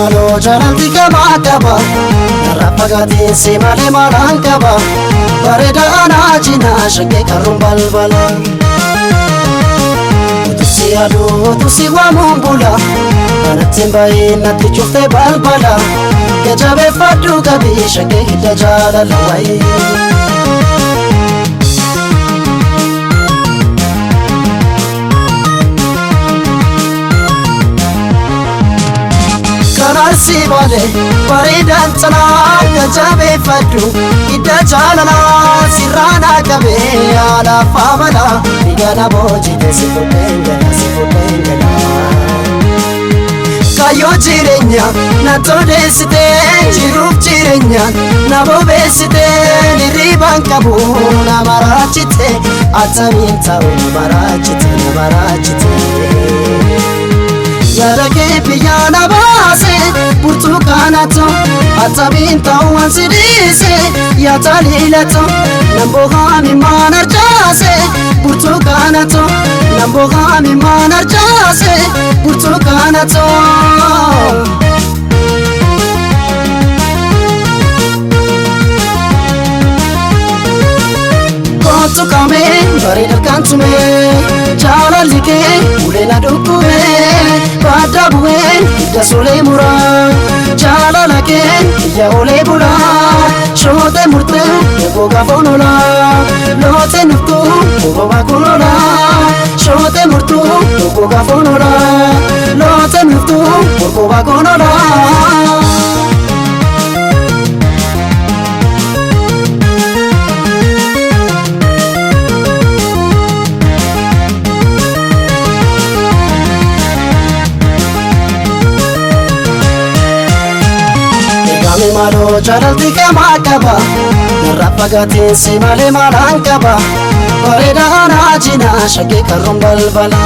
malo jalalti kama kaba Rapagati si male malang kaba Bareda anajina shake karun balbala Utusi adu utusi wa mumbula Anatin bayi nati chufte balbala Kejabe fadu gabi shake hita jalala wai Kanarsi bale paridan sana kejabe fadu hita jalala sirana gabe ala famala Igana boji sifutengana Kayo jirenya na todesite jiruf jirenya na bobesite niriban kabu na marachite ataminta na marachite Yarake piyana base Burtukanato Ataminta wansidise Yatalilato Nambogami manarjase Burtukanato Nambogami manarjase Burtukanato Kotu kame Barida kantume Jalalike Ulena dukume Pada buen Ida sole mura Jalalake Iya ole bula Shote murte Ego gafonola Lote nuftu Ego bakunola Shote murtu Ego gafonola Lote nuftu Ego bakunola malo jalalti kama kaba Rapagati si male malang kaba Bareda anajina shake karun balbala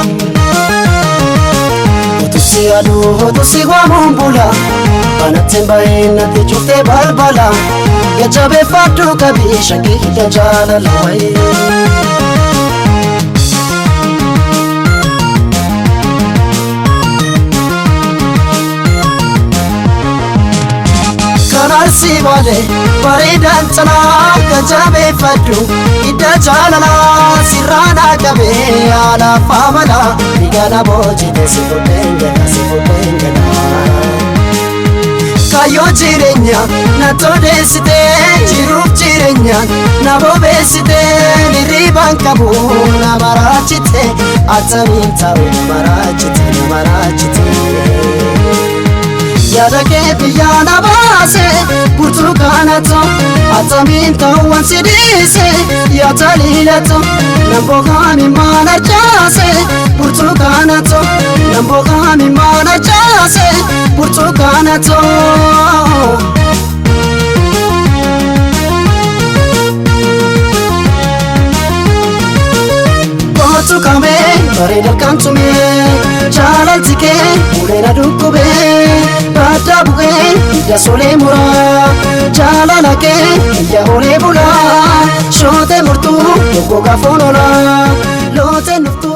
Utusi adu utusi wa mumbula Anatin bayi nati chufte balbala Kejabe fadu gabi shake hita jalala wai Kanarsi bale paridan sana kejabe fadu hita jalala sirana gabe ala famala Igana boji sifutengana Kayo jirenya na todesite jiruf jirenya na bobesite niriban kabu na marachite ataminta na marachite Yarake piyana base Burtukanato Ataminta wansidise Yatalilato Nambogami manarjase Burtukanato Nambogami manarjase Burtukanato Kotu kame Barida kantume Jalaltike Ulena dukube Pada buen Ida sole mura Jalalake Iya ole bula Shote murtu Ego gafonola Lote nuftu